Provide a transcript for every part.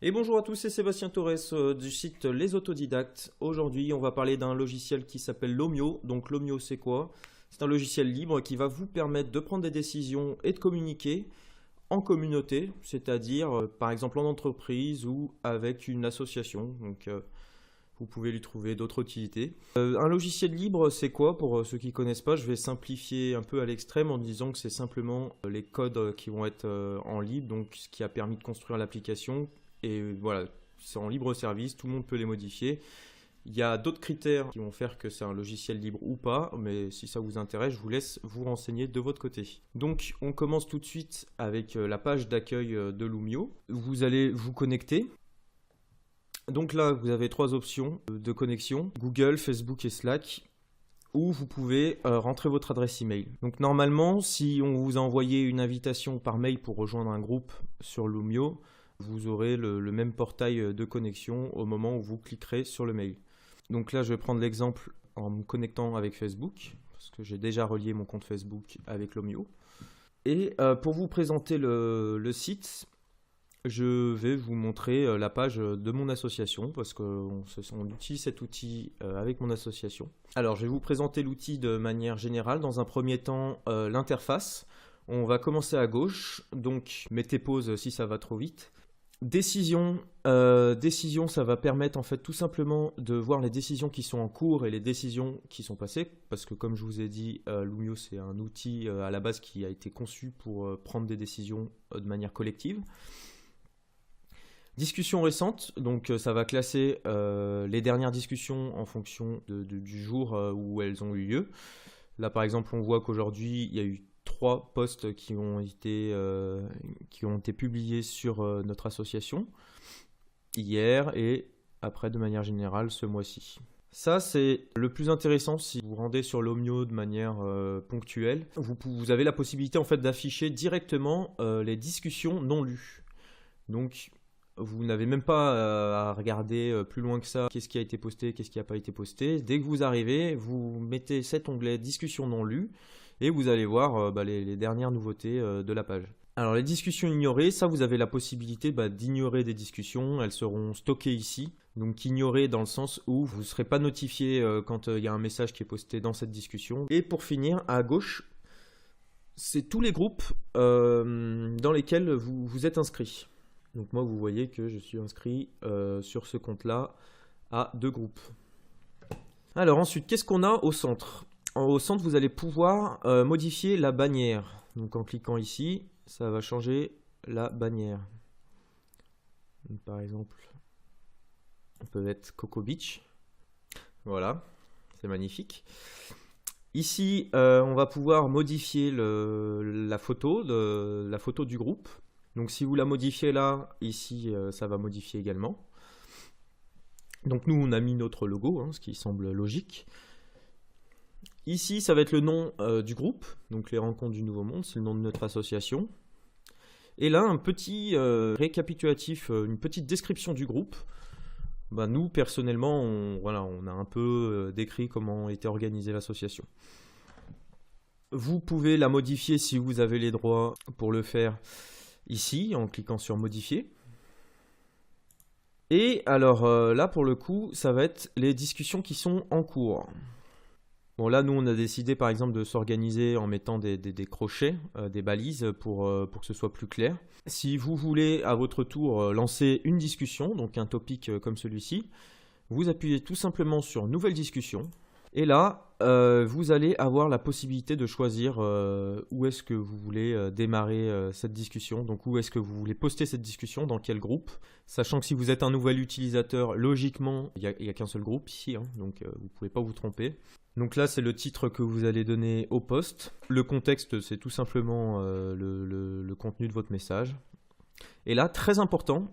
Et bonjour à tous, c'est Sébastien Torres du site Les Autodidactes. Aujourd'hui, on va parler d'un logiciel qui s'appelle Lomio. Donc Lomio, c'est quoi? C'est un logiciel libre qui va vous permettre de prendre des décisions et de communiquer en communauté, c'est-à-dire par exemple en entreprise ou avec une association. Donc vous pouvez lui trouver d'autres utilités. Un logiciel libre, c'est quoi? Pour ceux qui ne connaissent pas, je vais simplifier un peu à l'extrême en disant que c'est simplement les codes qui vont être en libre, donc ce qui a permis de construire l'application. Et voilà, c'est en libre service, tout le monde peut les modifier. Il y a d'autres critères qui vont faire que c'est un logiciel libre ou pas, mais si ça vous intéresse, je vous laisse vous renseigner de votre côté. Donc on commence tout de suite avec la page d'accueil de Lomio. Vous allez vous connecter. Donc là, vous avez trois options de connexion, Google, Facebook et Slack, où vous pouvez rentrer votre adresse email. Donc normalement, si on vous a envoyé une invitation par mail pour rejoindre un groupe sur Lomio, vous aurez le même portail de connexion au moment où vous cliquerez sur le mail. Donc là, je vais prendre l'exemple en me connectant avec Facebook, parce que j'ai déjà relié mon compte Facebook avec Lomio. Et pour vous présenter le site, je vais vous montrer la page de mon association, parce qu'on utilise cet outil avec mon association. Alors, je vais vous présenter l'outil de manière générale. Dans un premier temps, l'interface. On va commencer à gauche, donc mettez pause si ça va trop vite. Décision, ça va permettre en fait tout simplement de voir les décisions qui sont en cours et les décisions qui sont passées, parce que comme je vous ai dit, Lomio c'est un outil à la base qui a été conçu pour prendre des décisions de manière collective. Discussion récente, donc ça va classer les dernières discussions en fonction du jour où elles ont eu lieu. Là par exemple on voit qu'aujourd'hui il y a eu 3 posts qui ont été publiés sur notre association hier et après de manière générale ce mois-ci. Ça c'est le plus intéressant si vous vous rendez sur Lomio de manière ponctuelle. Vous avez la possibilité en fait d'afficher directement les discussions non lues. Donc vous n'avez même pas à regarder plus loin que ça qu'est-ce qui a été posté, qu'est-ce qui n'a pas été posté. Dès que vous arrivez, vous mettez cet onglet discussion non lues et vous allez voir les dernières nouveautés de la page. Alors les discussions ignorées, ça vous avez la possibilité d'ignorer des discussions, elles seront stockées ici. Donc ignorer dans le sens où vous ne serez pas notifié quand il y a un message qui est posté dans cette discussion. Et pour finir, à gauche, c'est tous les groupes dans lesquels vous êtes inscrit. Donc moi vous voyez que je suis inscrit sur ce compte-là à 2 groupes. Alors ensuite, qu'est-ce qu'on a au centre ? Au centre, vous allez pouvoir modifier la bannière. Donc en cliquant ici, ça va changer la bannière. Donc, par exemple, on peut mettre Coco Beach. Voilà, c'est magnifique. Ici, on va pouvoir modifier la photo du groupe. Donc si vous la modifiez là, ici, ça va modifier également. Donc nous, on a mis notre logo, ce qui semble logique. Ici, ça va être le nom du groupe, donc les rencontres du Nouveau Monde, c'est le nom de notre association. Et là, un petit récapitulatif, une petite description du groupe. Nous, personnellement, on a un peu décrit comment était organisée l'association. Vous pouvez la modifier si vous avez les droits pour le faire ici, en cliquant sur Modifier. Et alors là, pour le coup, ça va être les discussions qui sont en cours. Bon là, nous, on a décidé par exemple de s'organiser en mettant des crochets, des balises pour que ce soit plus clair. Si vous voulez à votre tour lancer une discussion, donc un topic comme celui-ci, vous appuyez tout simplement sur Nouvelle discussion. Et là, vous allez avoir la possibilité de choisir où est-ce que vous voulez démarrer cette discussion, donc où est-ce que vous voulez poster cette discussion, dans quel groupe. Sachant que si vous êtes un nouvel utilisateur, logiquement, il n'y a qu'un seul groupe ici, donc vous ne pouvez pas vous tromper. Donc là, c'est le titre que vous allez donner au post. Le contexte, c'est tout simplement le contenu de votre message. Et là, très important,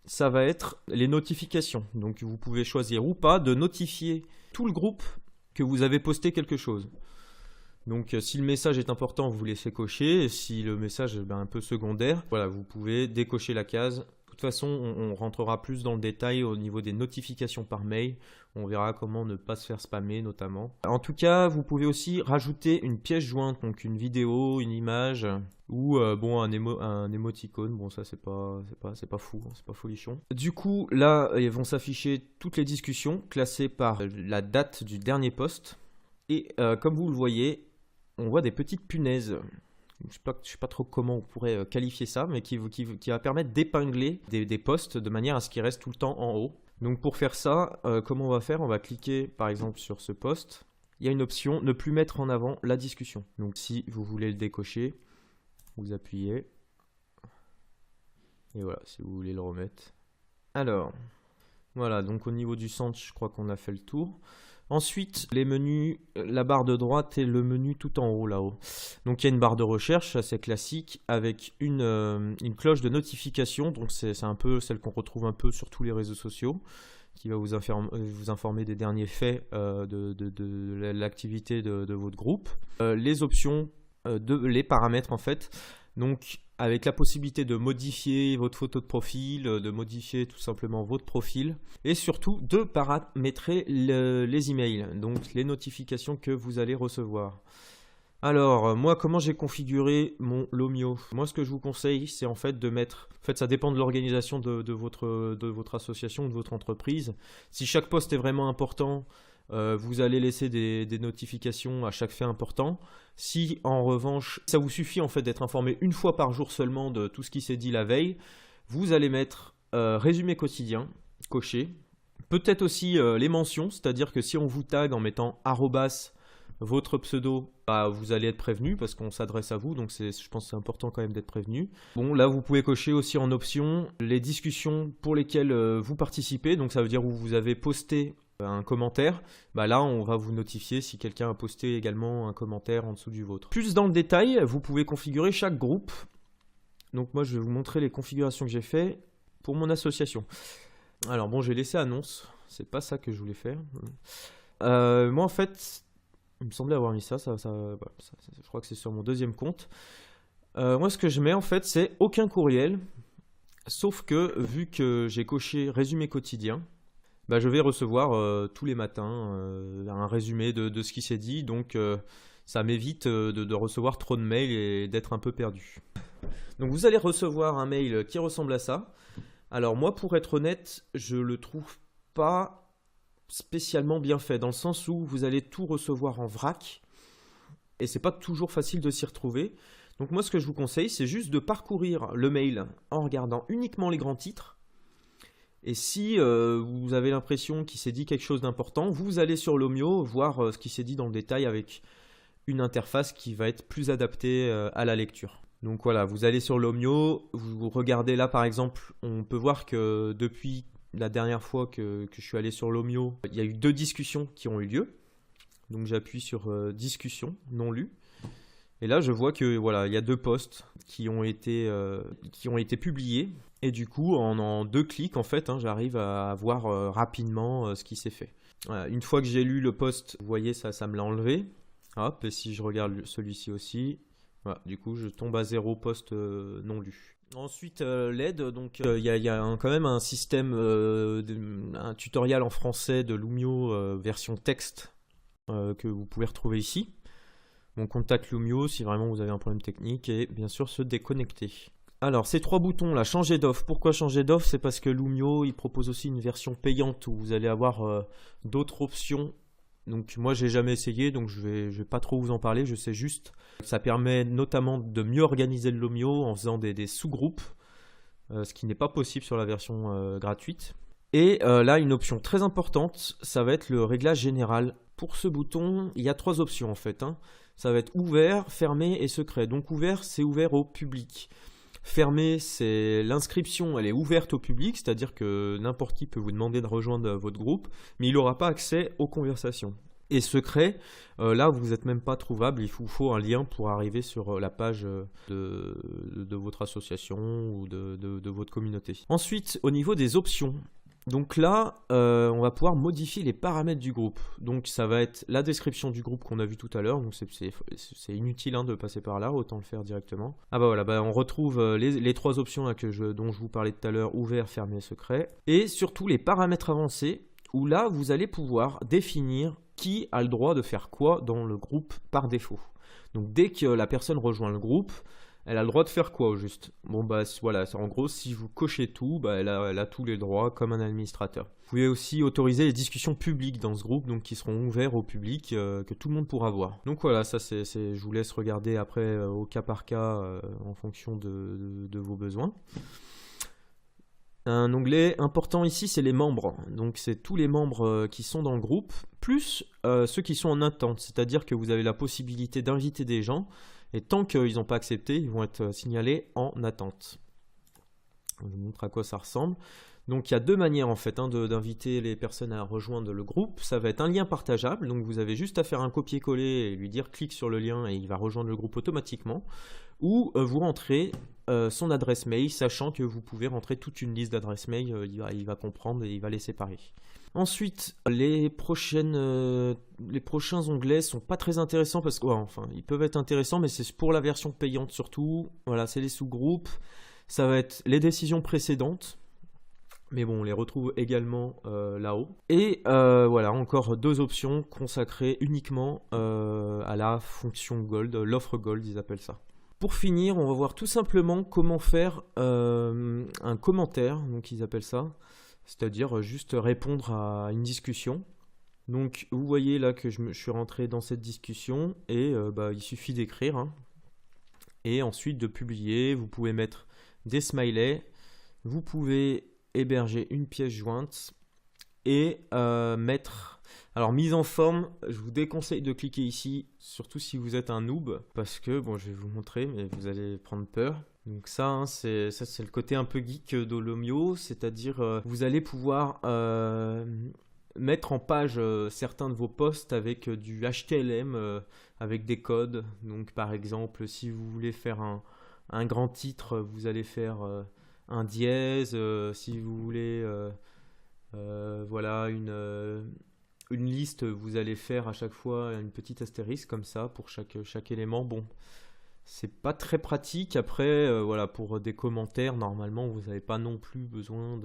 ça va être les notifications. Donc vous pouvez choisir ou pas de notifier tout le groupe que vous avez posté quelque chose. Donc si le message est important, vous laissez cocher. Et si le message est un peu secondaire, voilà, vous pouvez décocher la case toute façon, on rentrera plus dans le détail au niveau des notifications par mail. On verra comment ne pas se faire spammer notamment. En tout cas, vous pouvez aussi rajouter une pièce jointe, donc une vidéo, une image ou bon un émoticône. Bon, ça c'est pas fou, hein, c'est pas folichon. Du coup, là, ils vont s'afficher toutes les discussions classées par la date du dernier post. Et comme vous le voyez, on voit des petites punaises. Je sais pas trop comment on pourrait qualifier ça, mais qui va permettre d'épingler des posts de manière à ce qu'ils restent tout le temps en haut. Donc pour faire ça, comment on va faire? On va cliquer par exemple sur ce post. Il y a une option ne plus mettre en avant la discussion. Donc si vous voulez le décocher, vous appuyez. Et voilà, si vous voulez le remettre. Alors, voilà, donc au niveau du centre, je crois qu'on a fait le tour. Ensuite, les menus, la barre de droite et le menu tout en haut là-haut. Donc il y a une barre de recherche assez classique avec une cloche de notification. Donc c'est un peu celle qu'on retrouve un peu sur tous les réseaux sociaux, qui va vous informer des derniers faits de l'activité de votre groupe. Les options, les paramètres en fait. Donc avec la possibilité de modifier votre photo de profil, de modifier tout simplement votre profil et surtout de paramétrer les emails, donc les notifications que vous allez recevoir. Alors, moi, comment j'ai configuré mon Lomio? Moi, ce que je vous conseille, c'est en fait de mettre... En fait, ça dépend de l'organisation de votre association ou de votre entreprise. Si chaque poste est vraiment important, vous allez laisser des notifications à chaque fait important. Si en revanche, ça vous suffit en fait d'être informé une fois par jour seulement de tout ce qui s'est dit la veille, vous allez mettre résumé quotidien, coché. Peut-être aussi les mentions, c'est-à-dire que si on vous tag en mettant arrobas votre pseudo, bah, vous allez être prévenu parce qu'on s'adresse à vous, donc je pense que c'est important quand même d'être prévenu. Bon, là vous pouvez cocher aussi en option les discussions pour lesquelles vous participez, donc ça veut dire où vous avez posté un commentaire, bah là on va vous notifier si quelqu'un a posté également un commentaire en dessous du vôtre. Plus dans le détail, vous pouvez configurer chaque groupe. Donc moi je vais vous montrer les configurations que j'ai fait pour mon association. Alors bon, j'ai laissé annonce, c'est pas ça que je voulais faire. Moi en fait, il me semblait avoir mis ça, je crois que c'est sur mon deuxième compte. Moi ce que je mets en fait c'est aucun courriel, sauf que vu que j'ai coché résumé quotidien, bah, je vais recevoir tous les matins un résumé de ce qui s'est dit, donc ça m'évite de recevoir trop de mails et d'être un peu perdu. Donc vous allez recevoir un mail qui ressemble à ça. Alors moi, pour être honnête, je le trouve pas spécialement bien fait, dans le sens où vous allez tout recevoir en vrac, et c'est pas toujours facile de s'y retrouver. Donc moi, ce que je vous conseille, c'est juste de parcourir le mail en regardant uniquement les grands titres. Et si vous avez l'impression qu'il s'est dit quelque chose d'important, vous allez sur Lomio voir ce qui s'est dit dans le détail avec une interface qui va être plus adaptée à la lecture. Donc voilà, vous allez sur Lomio, vous regardez là par exemple, on peut voir que depuis la dernière fois que je suis allé sur Lomio, il y a eu 2 discussions qui ont eu lieu. Donc j'appuie sur discussion non lue. Et là, je vois que voilà, il y a 2 posts qui ont été publiés. Et du coup, en 2 clics, en fait, hein, j'arrive à voir rapidement ce qui s'est fait. Voilà, une fois que j'ai lu le post, vous voyez, ça me l'a enlevé. Hop, et si je regarde celui-ci aussi, voilà, du coup, je tombe à 0 post non lu. Ensuite, l'aide, donc il y a quand même un système, un tutoriel en français de Loomio version texte que vous pouvez retrouver ici. On contacte Loomio si vraiment vous avez un problème technique et bien sûr se déconnecter. Alors ces 3 boutons là, changer d'offre. Pourquoi changer d'offre? C'est parce que Loomio il propose aussi une version payante où vous allez avoir d'autres options. Donc moi j'ai jamais essayé, donc je vais pas trop vous en parler. Je sais juste que ça permet notamment de mieux organiser le Loomio en faisant des sous-groupes, ce qui n'est pas possible sur la version gratuite. Et là une option très importante, ça va être le réglage général. Pour ce bouton, il y a 3 options en fait, hein. Ça va être ouvert, fermé et secret. Donc ouvert, c'est ouvert au public. Fermé, c'est l'inscription, elle est ouverte au public, c'est-à-dire que n'importe qui peut vous demander de rejoindre votre groupe, mais il n'aura pas accès aux conversations. Et secret, là vous n'êtes même pas trouvable, il vous faut un lien pour arriver sur la page de votre association ou de votre communauté. Ensuite, au niveau des options, Donc là, on va pouvoir modifier les paramètres du groupe. Donc ça va être la description du groupe qu'on a vu tout à l'heure. Donc c'est inutile de passer par là, autant le faire directement. Ah bah voilà, on retrouve les trois options là, dont je vous parlais tout à l'heure, ouvert, fermé, secret. Et surtout les paramètres avancés, où là vous allez pouvoir définir qui a le droit de faire quoi dans le groupe par défaut. Donc dès que la personne rejoint le groupe, elle a le droit de faire quoi au juste? Bon bah voilà, en gros si vous cochez tout, elle a tous les droits comme un administrateur. Vous pouvez aussi autoriser les discussions publiques dans ce groupe, donc qui seront ouverts au public, que tout le monde pourra voir. Donc voilà, ça je vous laisse regarder après au cas par cas en fonction de vos besoins. Un onglet important ici, c'est les membres. Donc c'est tous les membres qui sont dans le groupe, plus ceux qui sont en attente. C'est-à-dire que vous avez la possibilité d'inviter des gens, et tant qu'ils n'ont pas accepté, ils vont être signalés en attente. Je vous montre à quoi ça ressemble. Donc il y a deux manières en fait d'inviter les personnes à rejoindre le groupe. Ça va être un lien partageable, donc vous avez juste à faire un copier-coller et lui dire clique sur le lien et il va rejoindre le groupe automatiquement. Ou vous rentrez son adresse mail, sachant que vous pouvez rentrer toute une liste d'adresses mail, il va comprendre et il va les séparer. Ensuite, les prochains onglets sont pas très intéressants parce que, ils peuvent être intéressants, mais c'est pour la version payante surtout. Voilà, c'est les sous-groupes. Ça va être les décisions précédentes. Mais bon, on les retrouve également là-haut. Et voilà, encore deux options consacrées uniquement à la fonction Gold, l'offre Gold, ils appellent ça. Pour finir, on va voir tout simplement comment faire un commentaire, donc ils appellent ça, c'est-à-dire juste répondre à une discussion. Donc vous voyez là que je suis rentré dans cette discussion et il suffit d'écrire et ensuite de publier. Vous pouvez mettre des smileys, vous pouvez héberger une pièce jointe et mettre... Alors mise en forme, je vous déconseille de cliquer ici, surtout si vous êtes un noob, parce que, bon je vais vous montrer, mais vous allez prendre peur. Donc ça, c'est le côté un peu geek d'Olomio, c'est-à-dire vous allez pouvoir mettre en page certains de vos posts avec du HTML, avec des codes. Donc par exemple, si vous voulez faire un grand titre, vous allez faire un dièse, si vous voulez voilà une liste, vous allez faire à chaque fois une petite astérisque comme ça pour chaque élément. Bon, c'est pas très pratique. Après, voilà, pour des commentaires, normalement, vous n'avez pas non plus besoin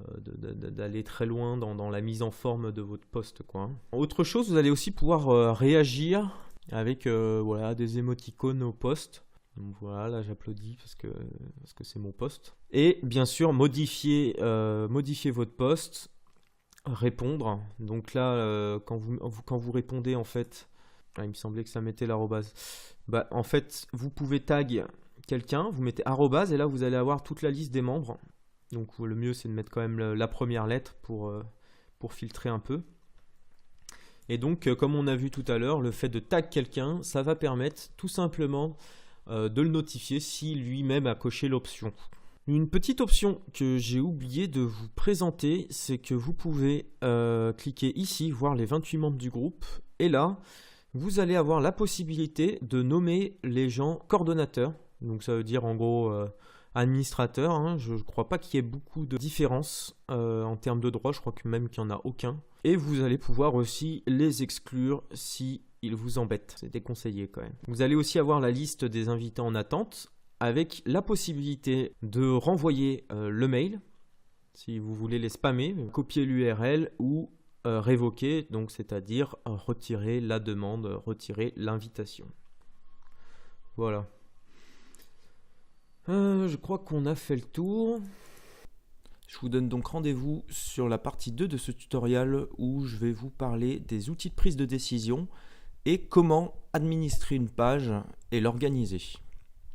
d'aller très loin dans la mise en forme de votre post, quoi. Autre chose, vous allez aussi pouvoir réagir avec voilà, des émoticônes au post. Donc voilà, là j'applaudis parce que c'est mon post. Et bien sûr, modifier votre post. Répondre. Donc là, quand vous répondez, en fait, il me semblait que ça mettait l'arrobase. En fait, vous pouvez tag quelqu'un, vous mettez arrobase et là, vous allez avoir toute la liste des membres. Donc le mieux, c'est de mettre quand même la première lettre pour filtrer un peu. Et donc, comme on a vu tout à l'heure, le fait de tag quelqu'un, ça va permettre tout simplement de le notifier si lui-même a coché l'option. Une petite option que j'ai oublié de vous présenter, c'est que vous pouvez cliquer ici, voir les 28 membres du groupe. Et là, vous allez avoir la possibilité de nommer les gens coordonnateurs. Donc ça veut dire en gros administrateurs. Je ne crois pas qu'il y ait beaucoup de différence en termes de droit. Je crois que même qu'il n'y en a aucun. Et vous allez pouvoir aussi les exclure si ils vous embêtent. C'est déconseillé quand même. Vous allez aussi avoir la liste des invités en attente, avec la possibilité de renvoyer le mail, si vous voulez les spammer, copier l'URL ou révoquer, donc c'est-à-dire retirer la demande, retirer l'invitation. Voilà. Je crois qu'on a fait le tour. Je vous donne donc rendez-vous sur la partie 2 de ce tutoriel où je vais vous parler des outils de prise de décision et comment administrer une page et l'organiser.